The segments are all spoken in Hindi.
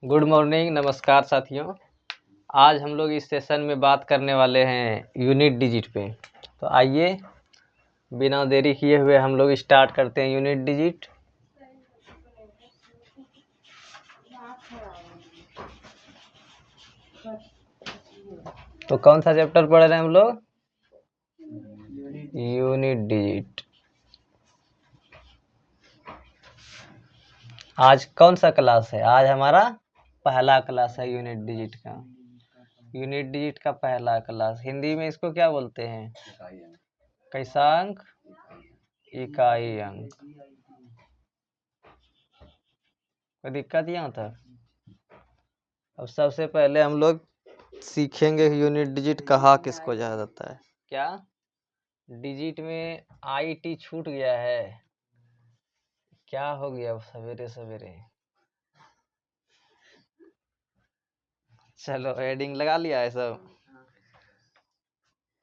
गुड मॉर्निंग, नमस्कार साथियों। आज हम लोग इस सेशन में बात करने वाले हैं यूनिट डिजिट पे। तो आइए बिना देरी किए हुए हम लोग स्टार्ट करते हैं यूनिट डिजिट। तो कौन सा चैप्टर पढ़ रहे हैं हम लोग? Unit digit. आज कौन सा क्लास है? आज हमारा पहला क्लास है यूनिट डिजिट का। यूनिट डिजिट का पहला क्लास। हिंदी में इसको क्या बोलते हैं? कैसा अंक? इकाई अंक। कोई दिक्कत यहाँ था? अब सबसे पहले हम लोग सीखेंगे यूनिट डिजिट कहा किसको जाता है। क्या डिजिट में आई टी छूट गया है? क्या हो गया सवेरे सवेरे? चलो हेडिंग लगा लिया है सब।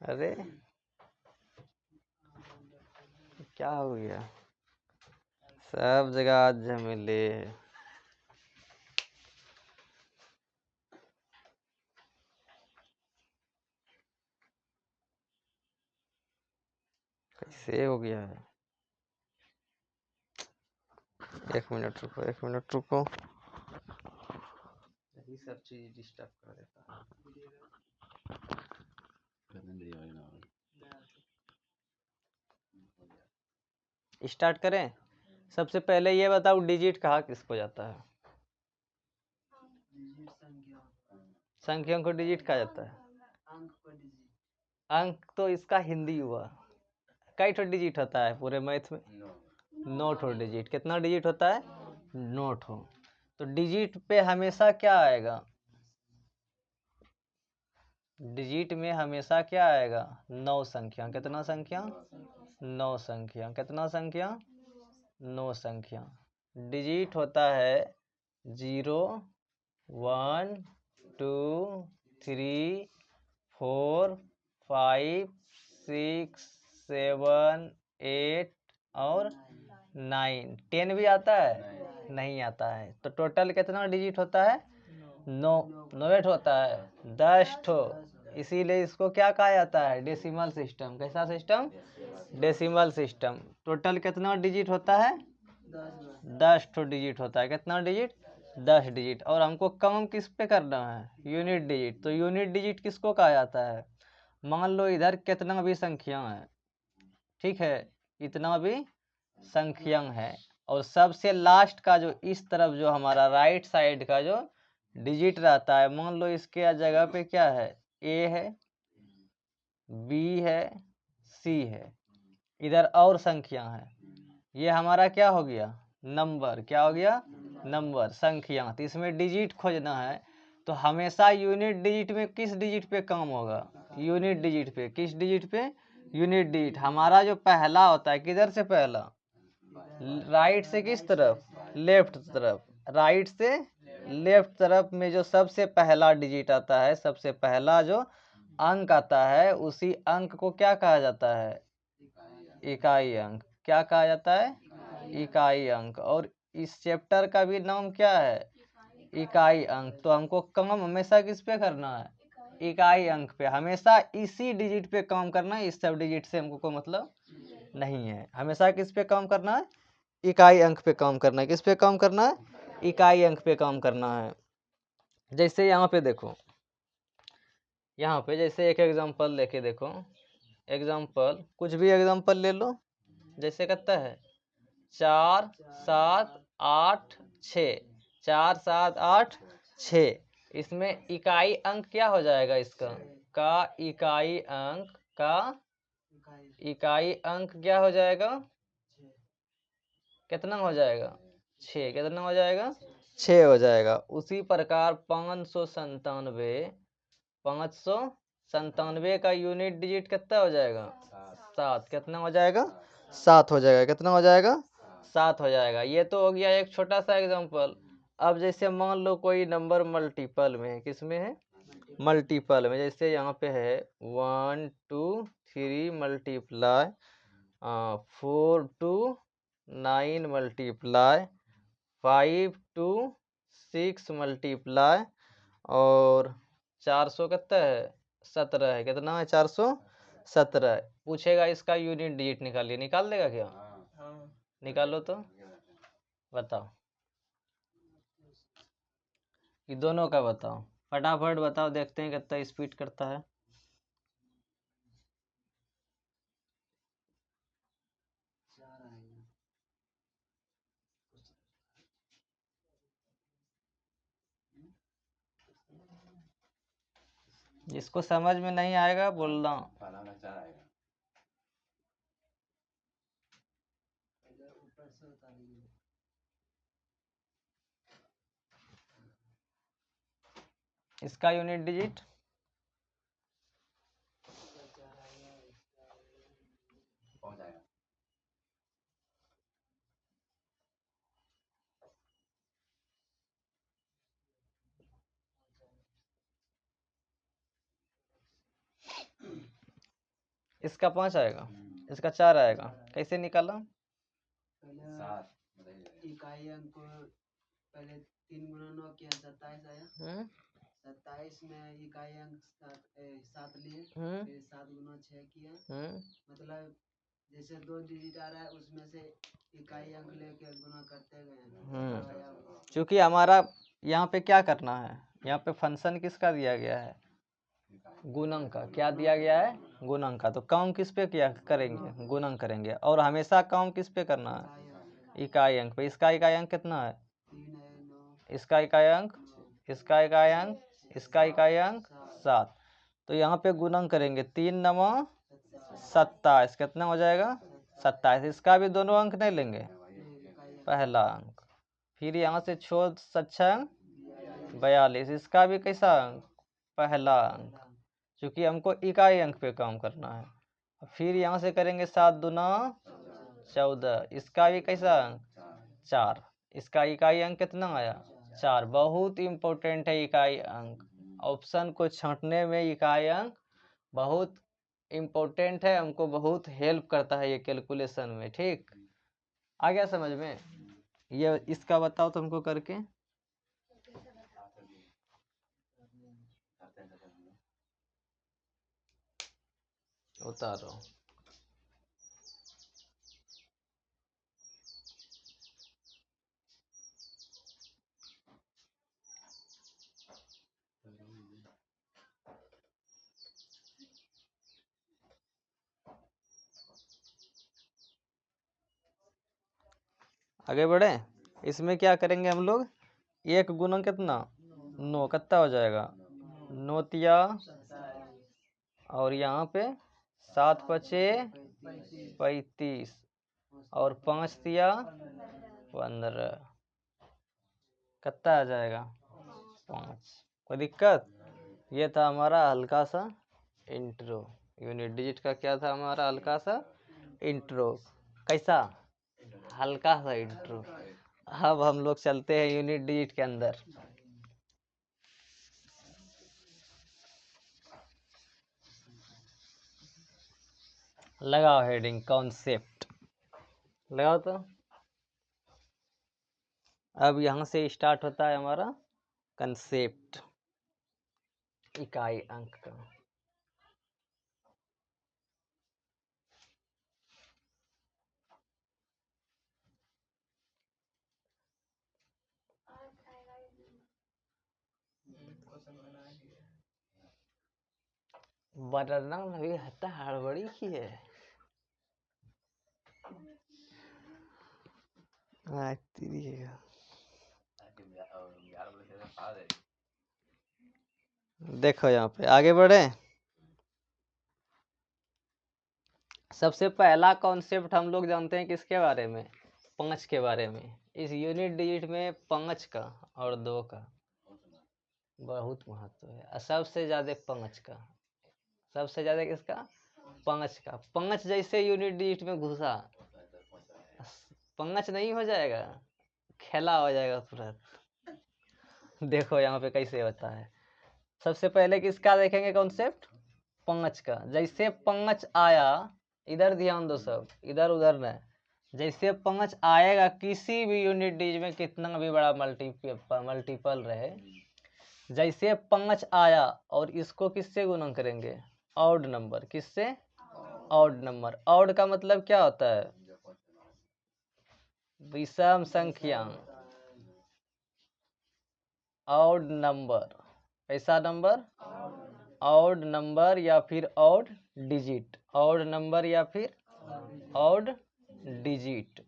अरे क्या हो गया? सब जगह आज झमेले है। कैसे हो गया है? एक मिनट रुको, एक मिनट रुको। यही सब चीज डिस्टर्ब कर देता है। स्टार्ट करें। सबसे पहले ये बताओ डिजिट कहा किसको जाता है? संख्या को डिजिट कहा जाता है। अंक तो इसका हिंदी हुआ। कई ठो डिजिट होता है पूरे मैथ में? 9 ठो डिजिट। कितना डिजिट होता है? 9 ठो। तो डिजिट पे हमेशा क्या आएगा? डिजिट में हमेशा क्या आएगा? 9 संख्या। कितना संख्या? 9 संख्या। कितना संख्या? 9 संख्या। डिजिट होता है 0 1 2 3 4 5 6 7 8 और 9। 10 भी आता है? नहीं आता है। तो टोटल कितना डिजिट होता है? 9 9 होता है। 10 ठो। इसीलिए इसको क्या कहा जाता है? Decimal system. कैसा सिस्टम? Decimal system. टोटल कितना डिजिट होता है? 10 ठो डिजिट होता है। कितना डिजिट? 10 डिजिट। और हमको काम किस पे करना है? Unit digit. तो यूनिट डिजिट किसको कहा जाता है? मान लो इधर कितना भी संख्या है, ठीक है, इतना भी संख्या है, और सबसे लास्ट का जो इस तरफ जो हमारा राइट साइड का जो डिजिट रहता है, मान लो इसके जगह पे क्या है? ए है, बी है, सी है, इधर और संख्या है। ये हमारा क्या हो गया? नंबर। क्या हो गया? नंबर, संख्या। तो इसमें डिजिट खोजना है तो हमेशा यूनिट डिजिट में किस डिजिट पे काम होगा? यूनिट डिजिट पे। किस डिजिट पे? Unit digit. हमारा जो पहला होता है, किधर से पहला? राइट से किस तरफ? लेफ्ट तरफ। राइट से लेफ्ट तरफ में जो सबसे पहला डिजिट आता है, सबसे पहला जो अंक आता है, उसी अंक को क्या कहा जाता है? इकाई अंक। क्या कहा जाता है? इकाई अंक। और इस चैप्टर का भी नाम क्या है? इकाई अंक। तो हमको काम हमेशा किस पे करना है? इकाई अंक पे। हमेशा इसी डिजिट पे काम करना है। इस सब डिजिट से हमको कोई मतलब नहीं है। हमेशा किस पे काम करना है? इकाई अंक पे काम करना है। किस पे काम करना है? इकाई अंक पे काम करना है। जैसे यहाँ पे देखो, यहाँ पे जैसे एक एग्जांपल लेके देखो। एग्जांपल कुछ भी एग्जांपल ले लो। जैसे कहता है 4 7 8 6। 4 7 8 6। इसमें इकाई अंक क्या हो जाएगा इसका? का इकाई अंक का इकाई अंक क्या हो जाएगा? कितना हो जाएगा? 6। कितना हो जाएगा? 6 हो जाएगा। उसी प्रकार 597 का यूनिट डिजिट कितना हो जाएगा? 7। कितना हो जाएगा? 7 हो जाएगा। कितना हो जाएगा? 7 हो जाएगा। ये तो हो गया एक छोटा सा एग्जांपल। अब जैसे मान लो कोई नंबर मल्टीपल में है। किस में है? मल्टीपल में। जैसे यहाँ पे है 1 2 3 मल्टीप्लाई 4 2 9 मल्टीप्लाई 5 2 6 मल्टीप्लाई और 400 कितना है 17 है, कितना है 417। पूछेगा इसका यूनिट डिजिट निकालिए, निकाल देगा क्या? निकालो तो बताओ, ये दोनों का बताओ, फटाफट बताओ, देखते हैं कितना स्पीड करता है। जिसको समझ में नहीं आएगा बोलना। इसका यूनिट डिजिट इसका 5 आएगा, इसका 4 आएगा। कैसे निकाला? इकाई अंक को पहले 3 गुना 9 किया 27 आया। 27 में इकाई अंक 7 लिए, फिर 7 गुना 6 किया। मतलब जैसे 2 डिजिट आ रहा है उसमें से इकाई अंक लेके गुना करते गए। क्योंकि हमारा यहाँ पे क्या करना है, यहाँ पे फंक्शन किसका दिया गया है? गुणन का। क्या दिया गया है? गुणन का। तो काम किस पे किया करेंगे? गुणन करेंगे। और हमेशा काम किस पे करना है? इकाई अंक पे। इसका इकाई अंक कितना है? 3 इसका इकाई अंक, इसका इकाई अंक, इसका इकाई अंक 7। तो यहाँ पे गुणन करेंगे, 3 9 27, कितना हो जाएगा? 27। इसका भी दोनों अंक नहीं लेंगे, पहला अंक। फिर यहाँ से छोड़ 7 42, इसका भी कैसा अंक? पहला अंक, क्योंकि हमको इकाई अंक पे काम करना है। फिर यहाँ से करेंगे 7 दूना 14, इसका भी कैसा अंक? 4। इसका इकाई अंक कितना आया? 4। बहुत इम्पोर्टेंट है इकाई अंक, ऑप्शन को छांटने में इकाई अंक बहुत इम्पोर्टेंट है, हमको बहुत हेल्प करता है ये कैलकुलेशन में। ठीक, आ गया समझ में? ये इसका बताओ तुमको करके। उतारो। आगे बढ़े। इसमें क्या करेंगे हम लोग? एक गुना कितना? 9, कितना हो जाएगा? 9 तिया, और यहाँ पे 7 पचे 35, और 5 तिया 15, कितना आ जाएगा? 5। कोई दिक्कत? ये था हमारा हल्का सा इंट्रो। यूनिट डिजिट का क्या था हमारा? हल्का सा इंट्रो। कैसा? हल्का सा इंट्रो। अब हम लोग चलते हैं यूनिट डिजिट के अंदर। लगाओ हेडिंग कॉन्सेप्ट, लगाओ तो। अब यहाँ से स्टार्ट होता है हमारा कंसेप्ट, इकाई अंक का। बनना भी हत्ता हड़बड़ी की है। देखो यहाँ पे आगे बढ़े। सबसे पहला कॉन्सेप्ट हम लोग जानते हैं किसके बारे में? 5 के बारे में। इस यूनिट डिजिट में 5 का और 2 का बहुत महत्व है, और सबसे ज्यादा 5 का। सबसे ज्यादा किसका? 5 का। 5 जैसे यूनिट डिजिट में घुसा, 5 नहीं हो जाएगा, खेला हो जाएगा तुरंत। देखो यहाँ पे कैसे होता है। सबसे पहले किसका देखेंगे कॉन्सेप्ट? 5 का। जैसे 5 आया, इधर ध्यान दो सब, इधर उधर न, जैसे 5 आएगा किसी भी यूनिट डिजिट में, कितना भी बड़ा मल्टीपल रहे, जैसे 5 आया और इसको किससे गुणा करेंगे? Odd number. किससे? Odd number. ऑड का मतलब क्या होता है? विषम संख्या, ऑड नंबर। कैसा नंबर? ऑड नंबर या फिर ऑड डिजिट। ऑड नंबर या फिर ऑड डिजिट।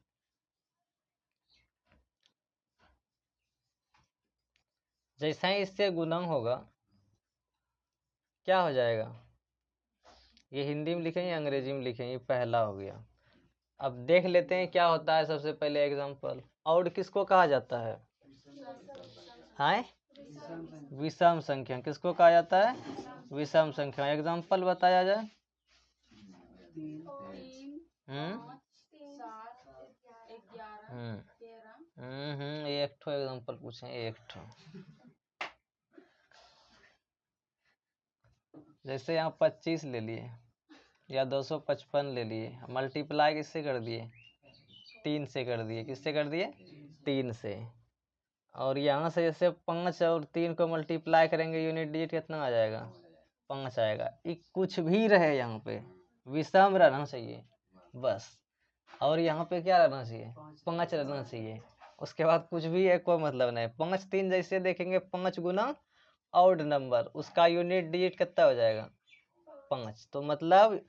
जैसा ही इससे गुणा होगा क्या हो जाएगा? ये हिंदी में लिखें या अंग्रेजी में लिखें? ये पहला हो गया। अब देख लेते हैं क्या होता है। सबसे पहले एग्जांपल, ऑड किसको कहा जाता है? हाँ, विषम संख्या किसको कहा जाता है? विषम संख्या। एग्जांपल बताया जाए। एक ठो एग्जांपल पूछे, एक ठो। जैसे यहाँ 25 ले लिए या 255 ले लिए, मल्टीप्लाई किससे कर दिए? 3 से कर दिए। किससे कर दिए? 3 से। और यहाँ से जैसे 5 और 3 को मल्टीप्लाई करेंगे, यूनिट डिजिट कितना आ जाएगा? 5 आएगा। ये कुछ भी रहे यहाँ पे विषम रहना चाहिए बस। और यहाँ पे क्या रहना चाहिए? 5 रहना चाहिए। उसके बाद कुछ भी है कोई मतलब नहीं। 5 3 जैसे देखेंगे, 5 गुना ऑड नंबर, उसका यूनिट डिजिट कितना हो जाएगा? 5। तो मतलब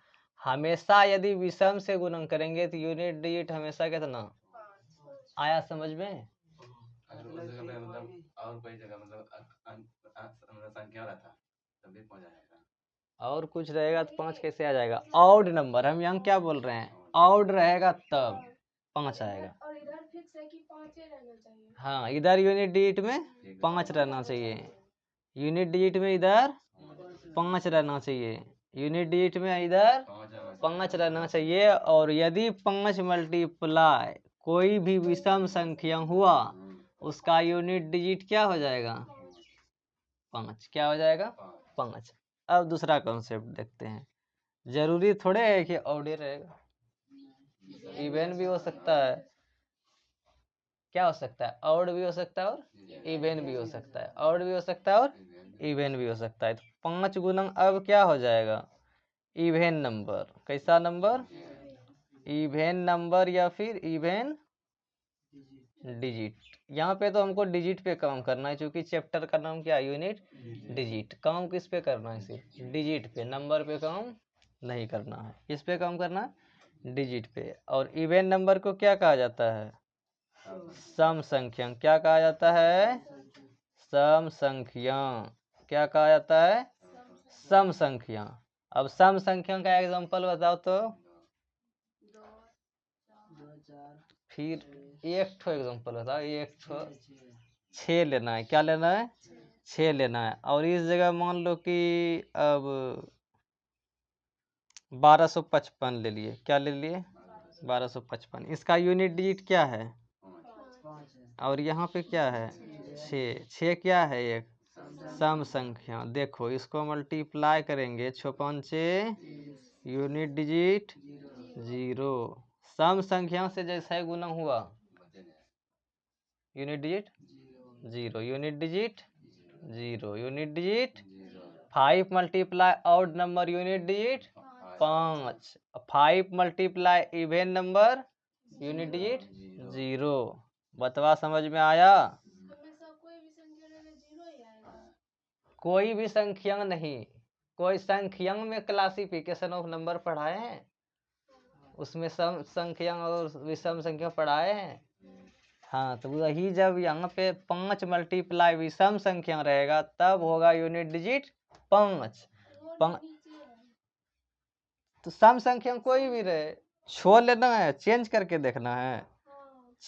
हमेशा यदि विषम से गुणन करेंगे तो यूनिट डिजिट हमेशा कितना आया? समझ में? और कोई जगह मतलब संख्या रहता तभी 5 आएगा। और कुछ रहेगा तो 5 कैसे आ जाएगा? Odd number. हम यहाँ क्या बोल रहे हैं? ऑड रहेगा तब 5 आएगा। और इधर फिक्स है कि 5 रहना चाहिए। हाँ, इधर यूनिट डिजिट में 5 रहना चाहिए। यूनिट डिजिट में इधर 5 रहना चाहिए। यूनिट डिजिट में इधर 5 रहना चाहिए। और यदि 5 मल्टीप्लाई कोई भी विषम संख्या हुआ, उसका यूनिट डिजिट क्या हो जाएगा? 5। क्या हो जाएगा? 5। अब दूसरा कॉन्सेप्ट देखते हैं। जरूरी थोड़े है कि ऑड रहेगा, इवन भी हो सकता है। क्या हो सकता है? ऑड भी हो सकता है और इवन भी हो सकता है। ऑड भी हो सकता है और इवन भी हो सकता है। तो 5 गुना अब क्या हो जाएगा? Even number. कैसा नंबर? इवन नंबर या फिर इवन डिजिट। यहाँ पे तो हमको डिजिट पे काम करना है, क्योंकि चैप्टर का नाम क्या है? Unit digit. काम किस पे करना है? सिर्फ डिजिट पे, नंबर पे काम नहीं करना है। किस पे काम करना है? डिजिट पे। और इवन नंबर को क्या कहा जाता है? सम संख्या। क्या कहा जाता है? सम संख्या। क्या कहा जाता है? सम संख्या। अब सम संख्या का एग्जांपल बताओ तो। फिर एक ठो एग्जांपल बताओ। एक ठो 6 लेना है। क्या लेना है? 6 लेना है। और इस जगह मान लो कि अब 1255 ले लिए। क्या ले लिए? 1255। इसका यूनिट डिजिट क्या है? और यहाँ पे क्या है? 6। 6 क्या है? एक सम संख्या। देखो इसको मल्टीप्लाई करेंगे, 6 5 यूनिट डिजिट 0। सम संख्या से जैसा ही गुना हुआ, unit digit 0। Unit digit 0। Unit digit 5 multiply odd number, unit digit 5। 5 multiply even number, unit digit 0। बतवा समझ में आया? कोई भी संख्या नहीं, कोई संख्या में क्लासिफिकेशन ऑफ नंबर पढ़ाए हैं, उसमें सम संख्या और विषम संख्या पढ़ाए हैं। हाँ, तो वही जब यहाँ पे 5 मल्टीप्लाई विषम संख्या रहेगा तब होगा यूनिट डिजिट 5। तो सम संख्या कोई भी रहे, छोड़ लेना है, चेंज करके देखना है।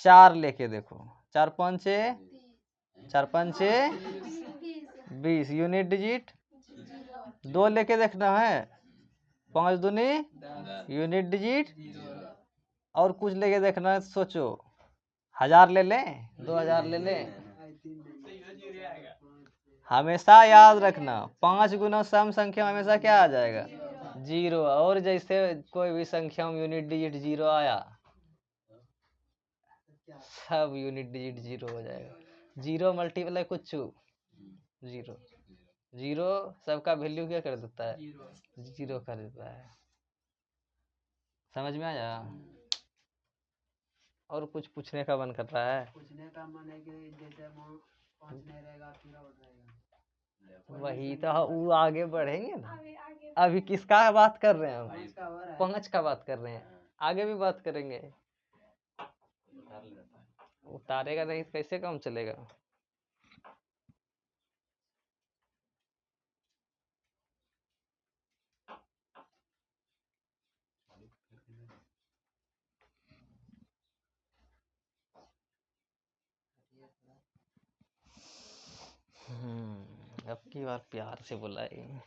4 लेके देखो, 4 5 20 यूनिट डिजिट 2 लेके देखना है, 5 दूनी यूनिट डिजिट। और कुछ लेके देखना है, सोचो 1000 ले लें, 2000 ले लें। हमेशा याद रखना 5 गुना सम संख्या हमेशा क्या आ जाएगा? 0। और जैसे कोई भी संख्या में यूनिट डिजिट 0 आया सब यूनिट डिजिट जीरो हो जाएगा। जीरो मल्टीप्लाई कुछ जीरो, जीरो सबका वैल्यू क्या कर देता है, जीरो कर देता है। समझ में आया? और कुछ पूछने का मन कर रहा है? पूछने का मन है कि जैसे 5 नहीं रहेगा फिर और रहेगा, वही तो वो आगे बढ़ेंगे ना। अभी किसका बात कर रहे हैं हम? 5 का बात कर रहे हैं, आगे भी बात करेंगे। उतारेगा नहीं तो कैसे काम चलेगा? अब की बार प्यार से बुलाए।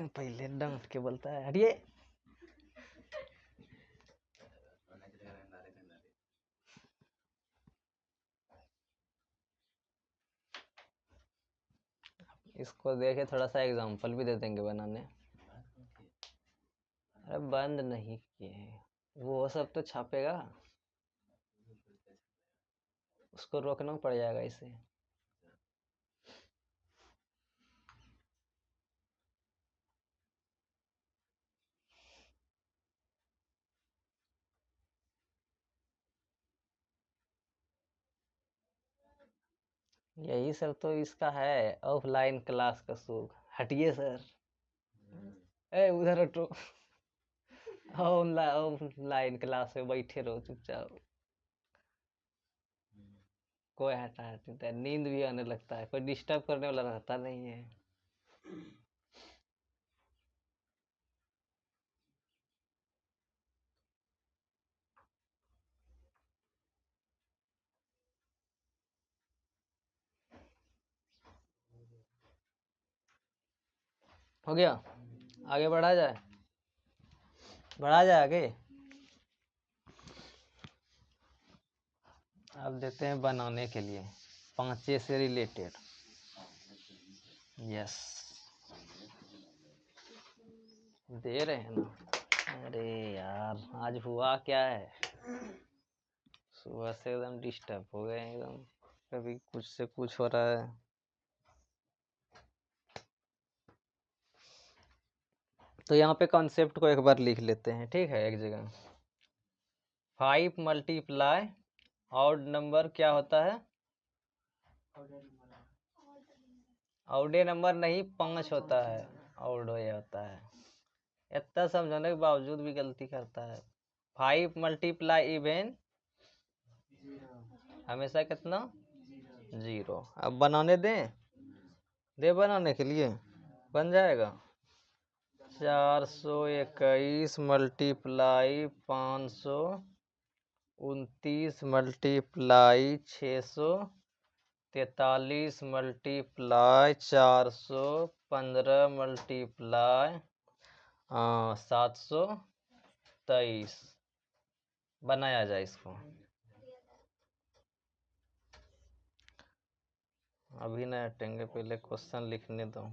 पहले डांट के बोलता है हटिए। इसको देखे थोड़ा सा एग्जांपल भी दे देंगे बनाने। अरे बंद नहीं किए, वो सब तो छापेगा, उसको रोकना पड़ जाएगा इसे। यही सब तो इसका है ऑफलाइन क्लास का सुख। हटिए सर, ए उधर हटो। ऑनलाइन क्लास में बैठे रहो चुपचाप। कोई हटा हटता, नींद भी आने लगता है, कोई डिस्टर्ब करने वाला रहता नहीं है। हो गया? आगे बढ़ा जाए, बढ़ा जाए आगे। अब देते हैं बनाने के लिए 5 से रिलेटेड। यस, दे रहे हैं ना। अरे यार आज हुआ क्या है, सुबह से एकदम डिस्टर्ब हो गए एकदम, कभी कुछ से कुछ हो रहा है। तो यहाँ पे कॉन्सेप्ट को एक बार लिख लेते हैं, ठीक है, एक जगह। 5 मल्टीप्लाई ऑड नंबर क्या होता है? ऑडे नंबर नहीं, 5 होता है, ऑड होता है। इतना समझाने के बावजूद भी गलती करता है। 5 मल्टीप्लाई इवन हमेशा कितना? 0। अब बनाने दें, दे बनाने के लिए बन जाएगा। 421 मल्टीप्लाई 529 मल्टीप्लाई 643 मल्टीप्लाई 415 मल्टीप्लाई 723। बनाया जाए इसको। अभी नहीं हटेंगे, पहले क्वेश्चन लिखने दो।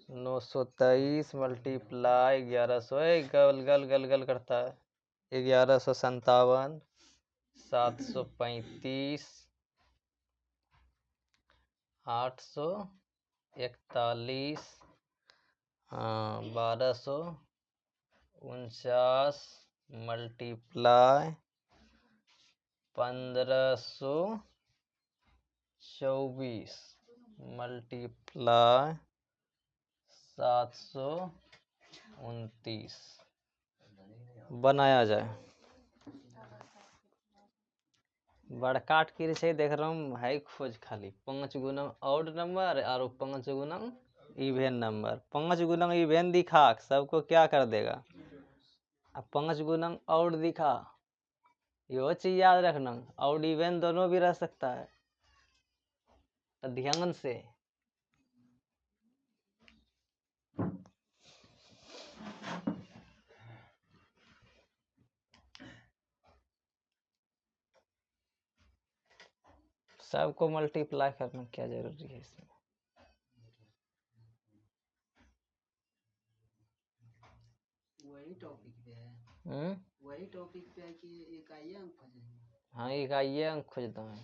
923 मल्टीप्लाई 1100, गल गल गल गल करता है। 1157 735 841 1249 मल्टीप्लाई 1524 मल्टीप्लाई 729। बनाया जाए। बड़काट के से देख रहा हूँ है खोज खाली 5 गुना ऑड नंबर और 5 गुना इवेन नंबर। 5 गुना इवेन दिखा सबको क्या कर देगा, अब 5 गुना ऑड दिखा, यो चीज याद रखना, ऑड इवेन दोनों भी रह सकता है, तो ध्यान से। सबको मल्टीप्लाई करना क्या जरूरी है इसमें? वही टॉपिक पे है। वही टॉपिक पे है कि इकाई अंक खोजेंगे। हाँ इकाई अंक खोजता है।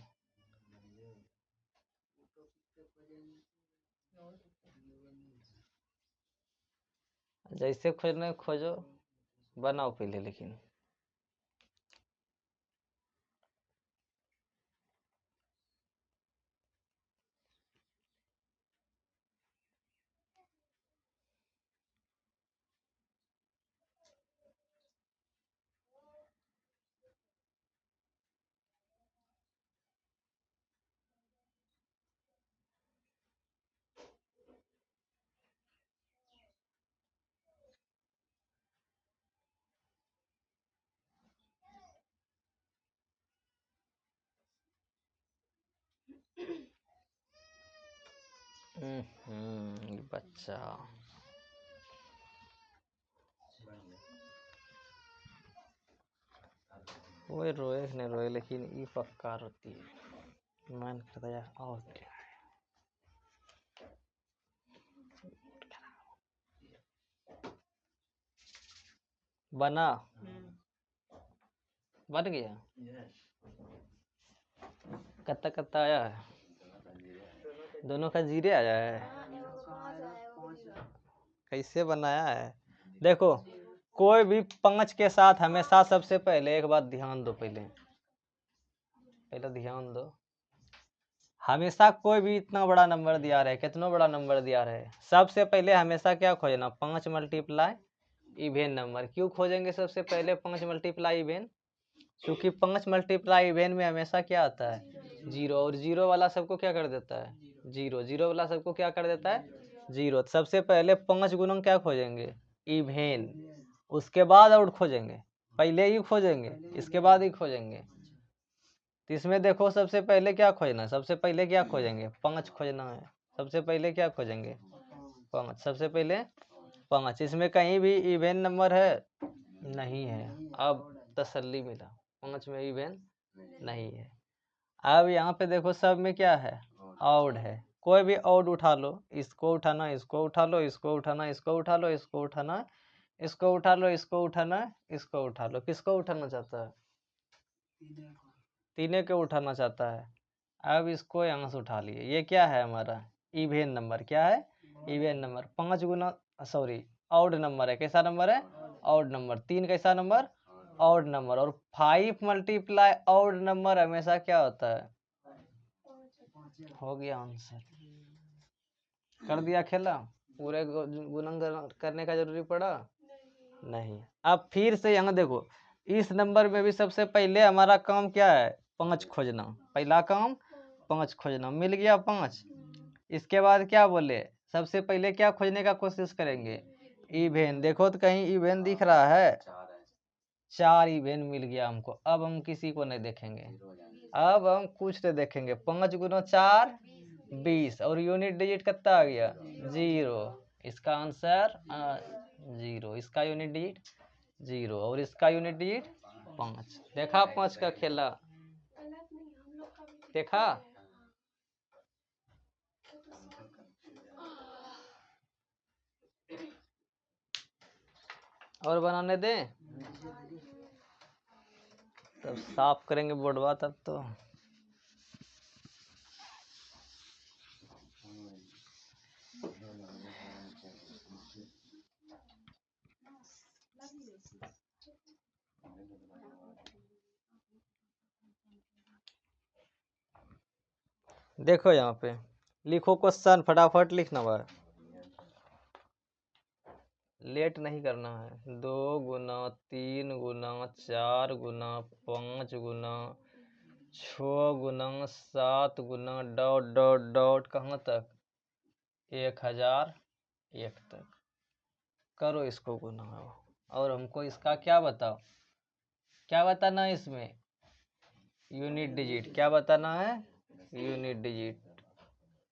जैसे खोजना खोजो, बनाओ पहले लेकिन। बच्चा वो रोए नहीं रोए, लेकिन ये पक्का रोती है। मन करता है और क्या है। बना बन गया। कत्ता कत्ता आया है, दोनों का जीरे आया है। कैसे बनाया है देखो, कोई भी 5 के साथ हमेशा सबसे पहले एक बात ध्यान दो, पहले ध्यान दो, हमेशा कोई भी इतना बड़ा नंबर दिया रहे, कितना बड़ा नंबर दिया रहे, सबसे पहले हमेशा क्या खोजना, 5 मल्टीप्लाई इवेन नंबर। क्यों खोजेंगे सबसे पहले 5 मल्टीप्लाई इवेन? क्योंकि 5 मल्टीप्लाई इवेन में हमेशा क्या आता है, 0, और 0 वाला सबको क्या कर देता है, 0 वाला सबको क्या कर देता है, 0। सबसे पहले 5 गुणन क्या खोजेंगे, इवेन, उसके बाद आउट खोजेंगे, पहले ही खोजेंगे इसके बाद ही खोजेंगे। तो इसमें देखो सबसे पहले क्या खोजना है, सबसे पहले क्या खोजेंगे, 5 खोजना है। सबसे पहले क्या खोजेंगे, 5। सबसे पहले 5, इसमें कहीं भी इवेन नंबर है नहीं है। अब तसल्ली मिला, 5 में इवेन नहीं है। अब यहाँ पे देखो सब में क्या है, ऑड है। कोई भी ऑड उठा लो, इसको उठाना, इसको उठा लो, इसको उठाना, इसको उठा लो, इसको उठाना, इसको उठा लो, इसको उठाना, इसको उठा लो। किसको उठाना चाहता है, तीनों को उठाना चाहता है। अब इसको यहाँ से उठा लिए, ये क्या है हमारा इवेन नंबर। क्या है, इवेन नंबर। 5 गुना सॉरी ऑड नंबर है। कैसा नंबर है, ऑड नंबर। 3 कैसा नंबर, ऑड नंबर। और 5 मल्टीप्लाई ऑड नंबर हमेशा क्या होता है, हो गया आंसर, कर दिया खेला। पूरे गुणन करने का जरूरी पड़ा नहीं। अब फिर से यहाँ देखो, इस नंबर में भी सबसे पहले हमारा काम क्या है, 5 खोजना। पहला काम 5 खोजना, मिल गया 5। इसके बाद क्या बोले, सबसे पहले क्या खोजने का कोशिश करेंगे, इवेन। देखो तो कहीं इवेन दिख रहा है, 4 इवेन मिल गया हमको। अब हम किसी को नहीं देखेंगे, अब हम कुछ नहीं देखेंगे। 5 गुना 4 20, और यूनिट डिजिट कितना आ गया, 0। इसका आंसर 0। इसका यूनिट डिजिट 0, और इसका यूनिट डिजिट 5। देखा 5 का खेला, देखा। और बनाने दे, तब साफ करेंगे बोर्डवा तब तो। देखो यहाँ पे लिखो क्वेश्चन, फटाफट लिखना बा, लेट नहीं करना है। 2 गुना 3 गुना 4 गुना 5 गुना 6 गुना 7 गुना डॉट डॉट डॉट कहाँ तक, 1001 तक। करो इसको गुना, और हमको इसका क्या बताओ, क्या बताना है इसमें, यूनिट डिजिट। क्या बताना है, यूनिट डिजिट।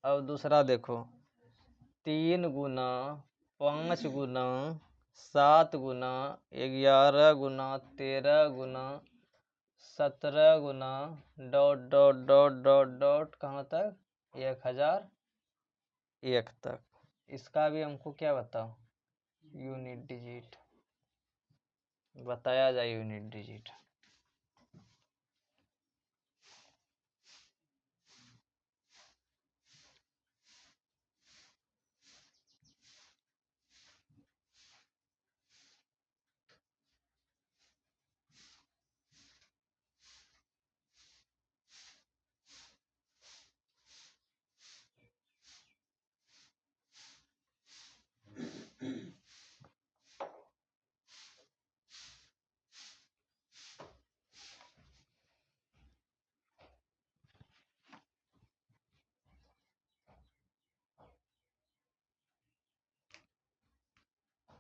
अब दूसरा देखो, 3 गुना 5 गुना 7 गुना 11 गुना 13 गुना 17 गुना dot dot dot dot dot कहाँ तक, 1001 तक। इसका भी हमको क्या बताओ, यूनिट डिजिट। बताया जाए यूनिट डिजिट।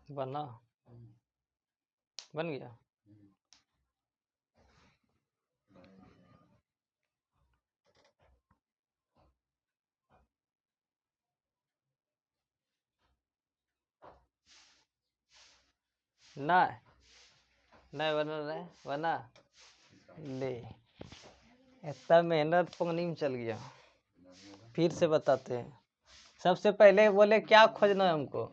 बना, बन गया। ना नहीं बना, नहीं बना ले, इतना मेहनत पानी में चल गया। फिर से बताते हैं। सबसे पहले बोले क्या खोजना है हमको,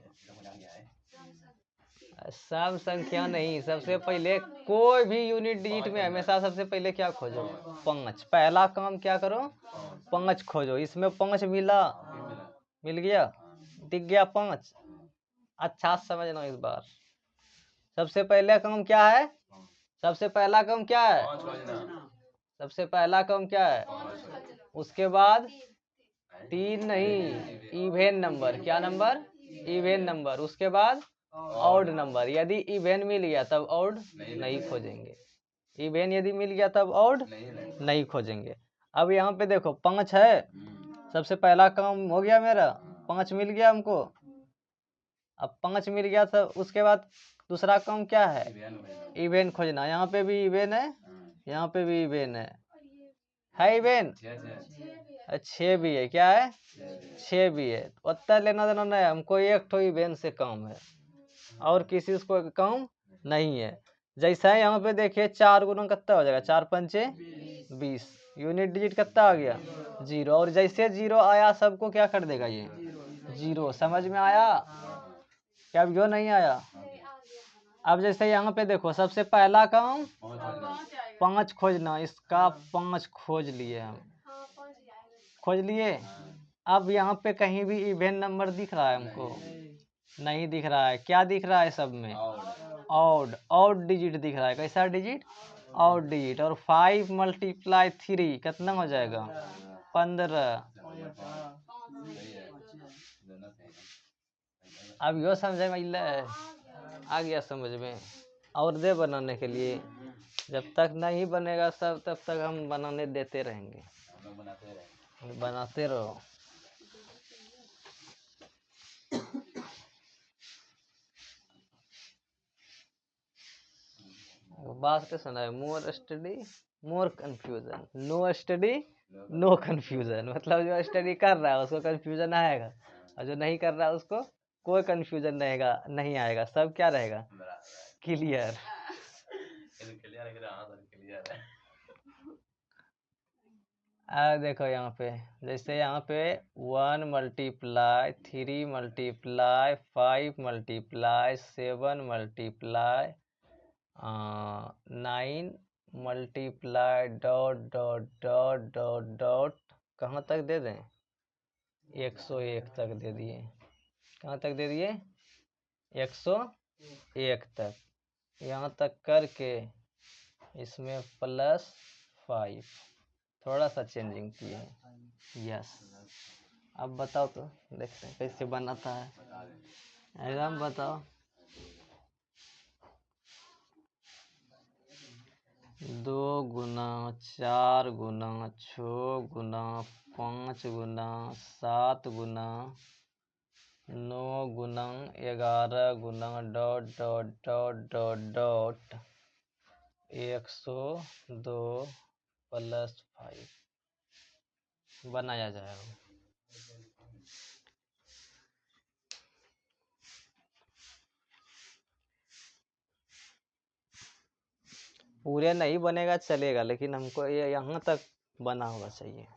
सब संख्या नहीं, सबसे पहले कोई भी यूनिट डिजिट में हमेशा सबसे पहले क्या खोजो, 5। पहला काम क्या करो, 5 खोजो। इसमें 5 मिला, मिल गया, दिख गया 5। अच्छा समझना इस बार। सबसे पहले काम क्या है, सबसे पहला काम क्या है, सबसे पहला काम क्या है, उसके बाद 3 नहीं, इवेन नंबर। क्या नंबर, इवेन नंबर। उसके बाद ऑड नंबर। यदि इवेन मिल गया तब ऑड नहीं खोजेंगे, इवेन यदि मिल गया तब ऑड नहीं खोजेंगे। अब यहाँ पे देखो 5 है, सबसे पहला काम हो गया मेरा, 5 मिल गया हमको। अब 5 मिल गया तो उसके बाद दूसरा काम क्या है, इवेन खोजना। यहाँ पे भी इवेन है, यहाँ पे भी इवेन है इवेन, 6 भी है। क्या है, 6 भी है। उतना लेना देना नहीं, हमको एक ठो इवेन से काम है और किसी से कोई काम नहीं है। जैसा है यहाँ पे देखिए 4 गुना कितना हो जाएगा, 4 पंचे 20। यूनिट डिजिट कितना आ गया, 0। और जैसे 0 आया सबको क्या कर देगा ये 0। समझ में आया, क्या अब यो नहीं आया। अब जैसे यहाँ पे देखो सबसे पहला काम 5 खोजना, इसका 5 खोज लिए हम, खोज लिए। अब यहाँ पे कहीं भी इवेन नंबर दिख रहा है हमको, नहीं दिख रहा है। क्या दिख रहा है सब में, ऑड, ऑड डिजिट दिख रहा है। कैसा डिजिट, ऑड डिजिट। और 5 मल्टीप्लाई 3 कितना हो जाएगा, 15। अब यो समझ में आ गया समझ में। और दे बनाने के लिए, जब तक नहीं बनेगा सब तब तक हम बनाने देते रहेंगे, बनाते रहो। बात तो सुना है, more study more confusion, no study no confusion. मतलब जो स्टडी कर रहा है उसको कंफ्यूजन आएगा, और जो नहीं कर रहा है उसको कोई कंफ्यूजन नहीं आएगा। सब क्या रहेगा, क्लियर। देखो यहाँ पे, जैसे यहाँ पे 1 multiply 3 multiply 5 multiply 7 multiply 9 multiply dot dot dot dot dot, कहाँ तक दे दें, 101 तक दे दिए। कहाँ तक दे दिए, 101 तक। यहाँ तक करके इसमें +5 थोड़ा सा चेंजिंग किए हैं। यस, अब बताओ तो, देखते हैं कैसे बनाता है, एकदम बताओ। 2 गुना 4 गुना 6 गुना 5 गुना 7 गुना 9 गुना 11 गुना dot dot dot dot dot 102 +5 बनाया जाएगा। पूरे नहीं बनेगा चलेगा, लेकिन हमको ये यहाँ तक बना हुआ चाहिए।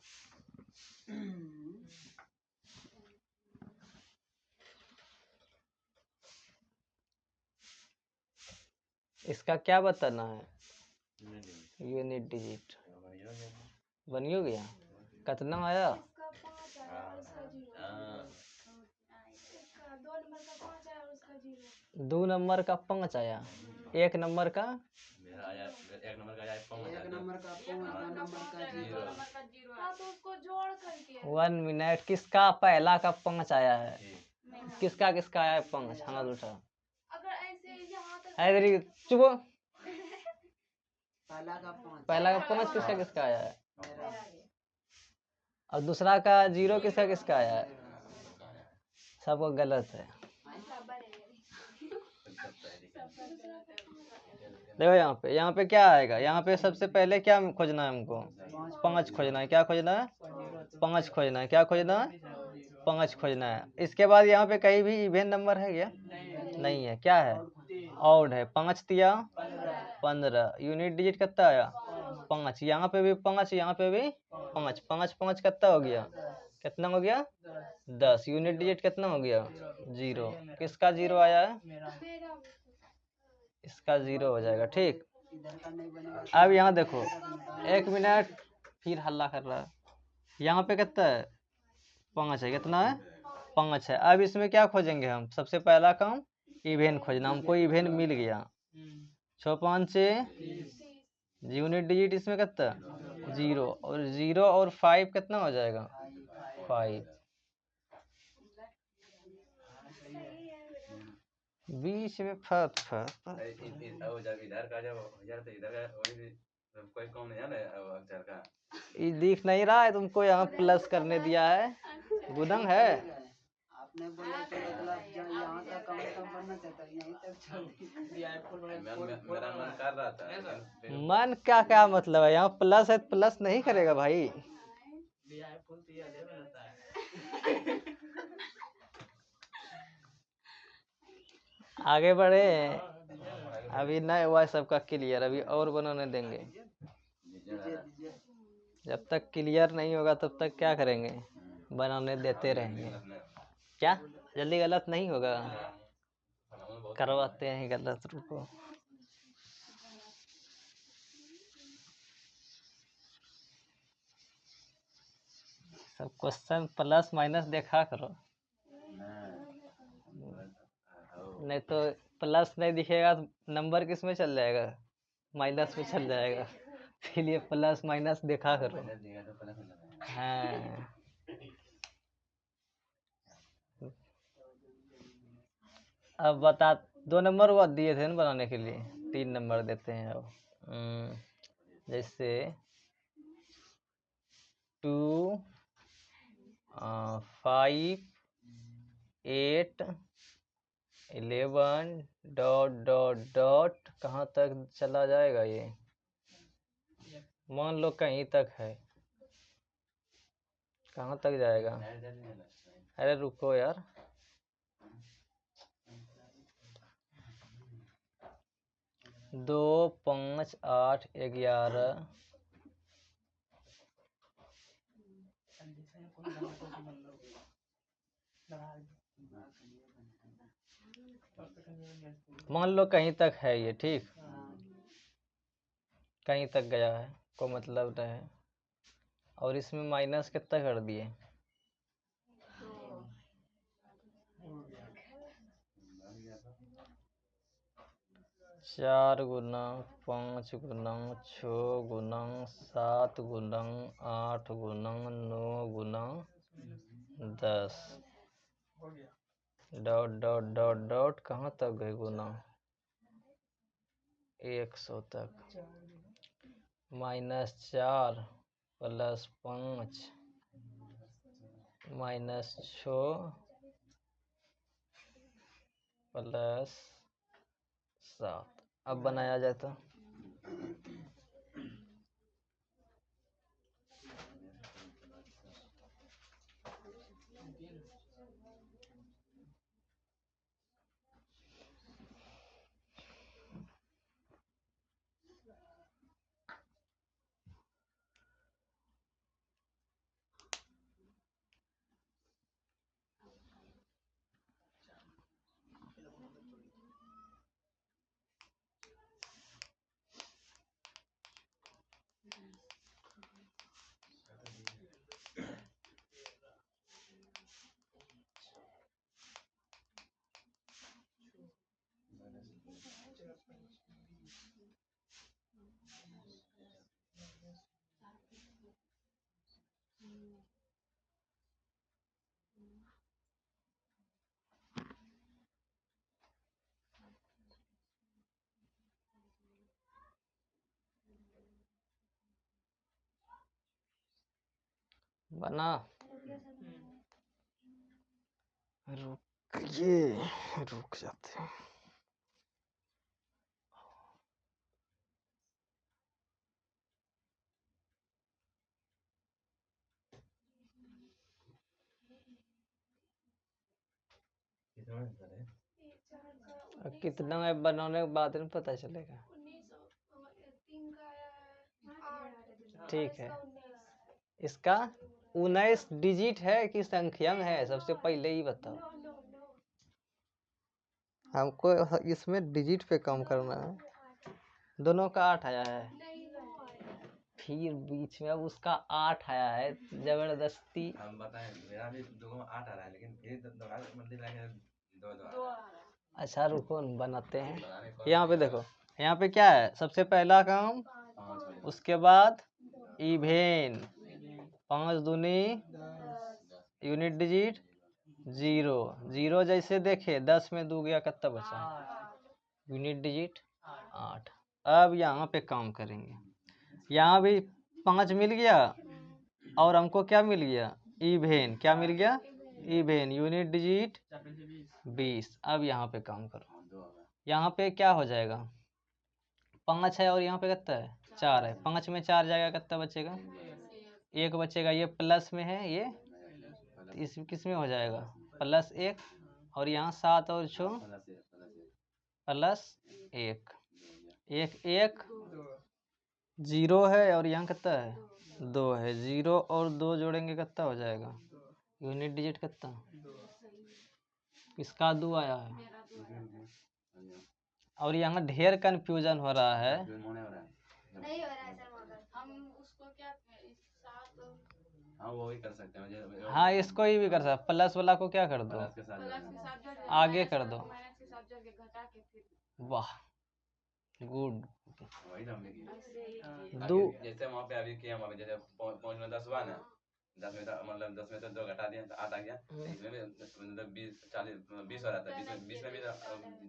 इसका क्या बताना है? यूनिट डिजिट बन गया। कितना आया? 2 नंबर का 5 आया। 1 नंबर का 1 मिनट। किसका पहला का 5 आया है? किसका किसका आया है 5? हाथ उठा। अरे चुप। पहला का 5 किसका किसका आया है? और दूसरा का 0 किसका किसका आया है? सबको गलत है। देखो यहाँ पे क्या आएगा? यहाँ पे सबसे पहले क्या खोजना है हमको? 5 खोजना है। क्या खोजना है? 5 खोजना है। क्या खोजना है? 5 खोजना है। इसके बाद यहाँ पे कहीं भी इवेन नंबर है क्या? नहीं है। क्या है? ऑड है। 5 तिया 15। यूनिट डिजिट कितना आया? 5। यहाँ पे भी 5, यहाँ पे भी 5। 5 5 कितना हो गया? कितना हो गया? 10। यूनिट डिजिट कितना हो गया? 0। किसका 0 आया है? इसका 0 हो जाएगा। ठीक। अब यहाँ देखो, 1 मिनट, फिर हल्ला कर रहा है। यहाँ पे कितना है? 5 है। कितना है? 5 है। अब इसमें क्या खोजेंगे हम? सबसे पहला काम इवेन खोजना। हमको इवेन मिल गया। 6 5 यूनिट डिजिट इसमें कितना? 0। और 0 और 5 कितना हो जाएगा? 5। बीच में फट जब इधर का जब हो जाए तो इधर का कोई कम नहीं है ना अक्षर का। ये दिख नहीं रहा है तुमको? यहाँ प्लस करने दिया है। गुणन है। आपने बोला कि मतलब यहाँ तक कम बनना चाहता है, यहीं तक छोड़ मेरा मन कर रहा था। मन का क्या मतलब है? यहाँ प्लस है, प्लस नहीं करेगा भाई। आगे बढ़े। अभी नहीं हुआ सबका क्लियर, अभी और बनाने देंगे। जब तक क्लियर नहीं होगा तब तक क्या करेंगे? बनाने देते रहेंगे। क्या जल्दी गलत नहीं होगा? करवाते हैं गलत। रुको। सब क्वेश्चन प्लस माइनस देखा करो, नहीं तो प्लस नहीं दिखेगा तो नंबर किस में चल जाएगा? माइनस में चल जाएगा। इसलिए प्लस माइनस देखा करो। हाँ। अब बता, 2 नंबर वो दिए थे ना बनाने के लिए, 3 नंबर देते हैं अब। जैसे 2 5 8 11 डॉट डॉट डॉट कहाँ तक चला जाएगा ये? मान लो कहीं तक है। कहाँ तक जाएगा? अरे रुको यार। 2 5 8 11 मान लो कहीं तक है ये। ठीक, कहीं तक गया है, कोई मतलब नहीं है। और इसमें माइनस कितना कर दिए? 4 गुना 5 गुना 6 गुना 7 गुना 8 गुना 9 गुना 10 डॉट डॉट डॉट डॉट कहाँ तक गए गुना? 100 तक। -4 + 5 -6 + 7। अब बनाया जाए तो बना। रुक जाते हैं। कितना ऐप बनाने के बाद में पता चलेगा। ठीक है, इसका 19 डिजिट है कि संख्यक है, सबसे पहले ही बताओ। हमको इसमें डिजिट पे काम करना है। दोनों का 8 आया है, फिर बीच में अब उसका 8 आया है जबरदस्ती। हम बताएं, मेरा भी 2 में 8 आ रहा है, लेकिन फिर दो। अच्छा रुको बनाते हैं। यहाँ पे देखो, यहाँ पे क्या है, सबसे पहला काम, उसके बाद इवेन 5 दूनी यूनिट डिजिट 0 0। जैसे देखे 10 में 2 गया, कितना बचा? Unit digit 8। अब यहाँ पे काम करेंगे। यहाँ भी 5 मिल गया और हमको क्या मिल गया? इवेन। क्या मिल गया? Even unit digit 20। अब यहाँ पे काम करो। यहाँ पे क्या हो जाएगा? 5 है और यहाँ पे कितना है? 4 है। 5 में 4 जाएगा, कितना बचेगा? 1 बचेगा। ये प्लस में है, ये इस किस में हो जाएगा? +1। और यहाँ 7 और 6 +1। 1 1 0 है और यहाँ कितना है? 2 है। 0 और 2 जोड़ेंगे, कितना हो जाएगा? यूनिट डिजिट कितना? इसका 2 आया है। और यहाँ ढेर कंफ्यूजन हो रहा है। नहीं हो रहा है सर, मगर हम उसको क्या हाँ वो ही कर सकते हैं। हाँ इसको ही भी कर सकते हैं। प्लस वाला को क्या कर दो? आगे कर दो। वाह गुड। दो जैसे वहाँ पे अभी किया, वहाँ पे जैसे 5 में 10 हुआ ना, 10 में मतलब 10 में तो 2 घटा दिया तो 8 आ गया। इसमें भी मतलब 20 40 20 हो रहा था। 20 में भी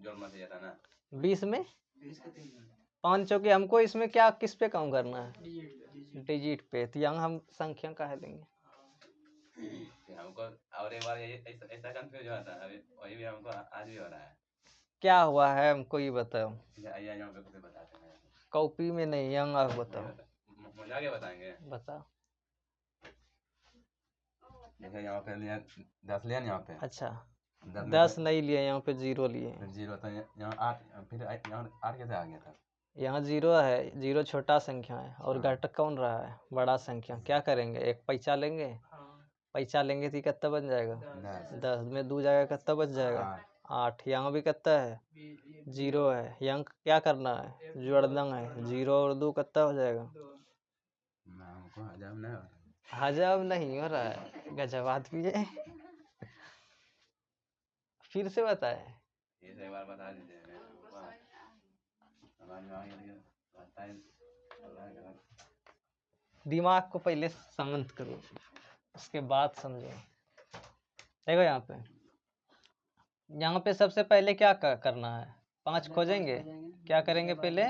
जोड़ना चाहिए था ना। 20 में 5 चौके। हमको इसमें क्या किस पे काम करना है? डिजिट पे। तो यहाँ हम संख्या कह देंगे। हमको और एक बार ऐसा कंफ्यूज हुआ था, अभी वही भी हमको आज भी हो रहा है। क्या हुआ है हमको ये बताओ। यहाँ पे कुछ बताते हैं, कॉपी में नहीं, यहाँ बताओ। मुझे आगे बताएंगे। बताओ। देखो यहाँ पे लिया 10 लिया यहाँ पे। अच्छा 10 नहीं लिया, यहाँ पे 0 लिए। 0 तो यहाँ 8, फिर यहाँ 8 कैसे आ गया था? यहाँ 0 है। 0 छोटा संख्या है और घटक कौन रहा है? बड़ा संख्या। क्या करेंगे? एक पैसा लेंगे। पैसा लेंगे तो कितना बन जाएगा? 10 में 2 जाएगा, कितना बच जाएगा? 8। यहाँ भी कितना है? 0 है। यहाँ क्या करना है? जोड़ना है। 0 और 2 कितना हो जाएगा? हजम नहीं हो रहा है, गजब आदमी है। फिर से बताए। एक बार बता दीजिए। दिमाग को पहले शांत करो, उसके बाद समझो। देखो यहाँ पे सबसे पहले क्या करना है? 5 खोजेंगे। क्या करेंगे पहले?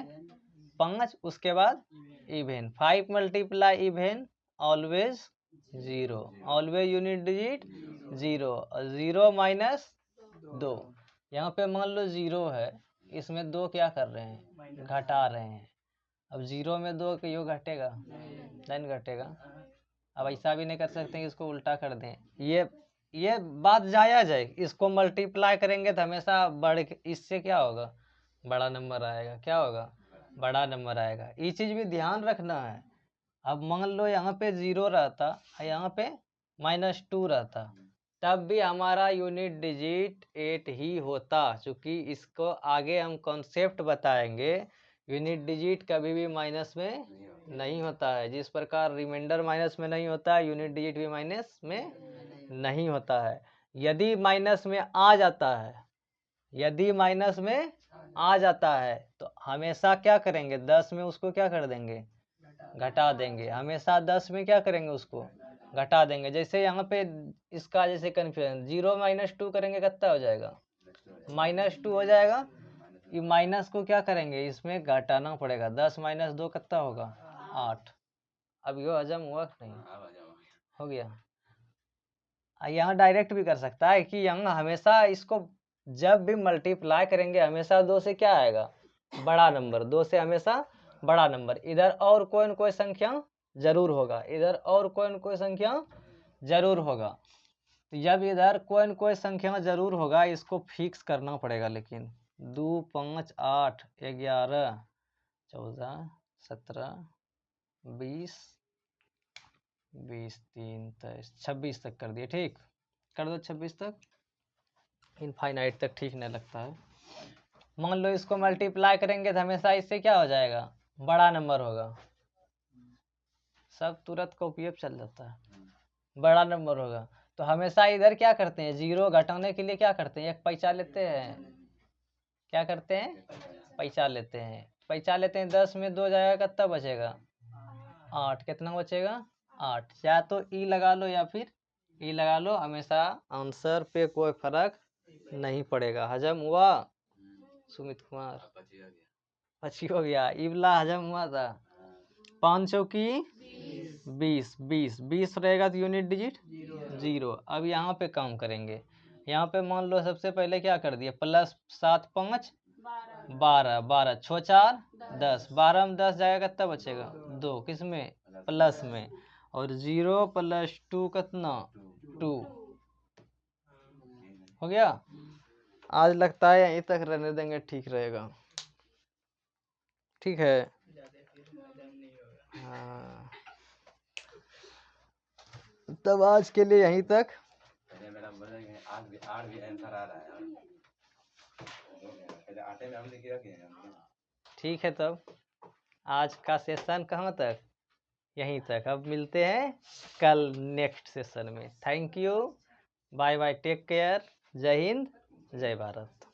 5, उसके बाद even. 5 multiply even always 0। Always unit digit 0। और 0 माइनस 2। यहाँ पे मान लो 0 है, इसमें 2 क्या कर रहे हैं? घटा रहे हैं। अब 0 में 2 क्यों घटेगा? नहीं घटेगा। अब ऐसा भी नहीं कर सकते कि इसको उल्टा कर दें। ये बात जायज है। इसको मल्टीप्लाई करेंगे तो हमेशा इससे क्या होगा? बड़ा नंबर आएगा। क्या होगा? बड़ा नंबर आएगा। ये चीज भी ध्यान रखना है। अब मान लो यहाँ पे 0 रहता, यहाँ पे -2 रहता, तब भी हमारा यूनिट डिजिट 8 ही होता। क्योंकि इसको आगे हम कॉन्सेप्ट बताएंगे। यूनिट डिजिट कभी भी माइनस में नहीं होता है। जिस प्रकार रिमाइंडर माइनस में नहीं होता है, यूनिट डिजिट भी माइनस में नहीं होता है। यदि माइनस में आ जाता है, यदि माइनस में आ जाता है तो हमेशा क्या करेंगे? 10 में उसको क्या कर देंगे? घटा देंगे। हमेशा 10 में क्या करेंगे? उसको घटा देंगे। जैसे यहाँ पे इसका जैसे कन्फ्यूजन, 0 - 2 करेंगे, कितना हो जाएगा? -2 हो जाएगा। ये माइनस को क्या करेंगे? इसमें घटाना पड़ेगा। 10 - 2 कितना होगा? 8। अब ये हजम हुआ कि नहीं? हो गया। यहाँ डायरेक्ट भी कर सकता है कि यहाँ हमेशा इसको जब भी मल्टीप्लाई करेंगे हमेशा 2 से क्या आएगा, बड़ा नंबर। 2 से हमेशा बड़ा नंबर। इधर और कोई न कोई संख्या जरूर होगा, इधर और कोई न कोई संख्या जरूर होगा। तो जब इधर कोई न कोई संख्या जरूर होगा, इसको फिक्स करना पड़ेगा। लेकिन 2, 5, 8, 11, 14, 17, 20, 3, 23, 26 तक कर दिए। ठीक, कर दो 26 तक, इनफाइनाइट तक ठीक नहीं लगता है। मान लो इसको मल्टीप्लाई करेंगे तो हमेशा इससे क्या हो जाएगा, बड़ा नंबर होगा। सब तुरंत का उपयोग चल जाता है, बड़ा नंबर होगा। तो हमेशा इधर क्या करते हैं, जीरो घटाने के लिए क्या करते हैं, एक पैसा लेते हैं। क्या करते हैं, पैसा लेते हैं। पैसा लेते हैं, 10 में 2 जाएगा, कितना बचेगा, 8। कितना बचेगा, 8। या तो ई लगा लो या फिर ई लगा लो, हमेशा आंसर पे कोई फर्क नहीं पड़ेगा। हजम हुआ सुमित कुमार, 25 हो गया। इबला हजम हुआ था। 5 चौकी 20, 20 रहेगा तो यूनिट डिजिट 0। अब यहाँ पे काम करेंगे। यहाँ पे मान लो सबसे पहले क्या कर दिया, प्लस 7, 5, 12, 12, 6, 4, 10। 12 में 10 जाएगा, कितना बचेगा, 2। किस में, प्लस में। और 0 + 2 कितना, 2 हो गया। आज लगता है यहीं तक रहने देंगे, ठीक रहेगा। ठीक है, हाँ, तब आज के लिए यहीं तक। ठीक है, तब आज का सेशन कहाँ तक, यहीं तक। अब मिलते हैं कल नेक्स्ट सेशन में। Thank you, bye bye, take care, जय हिंद, जय भारत।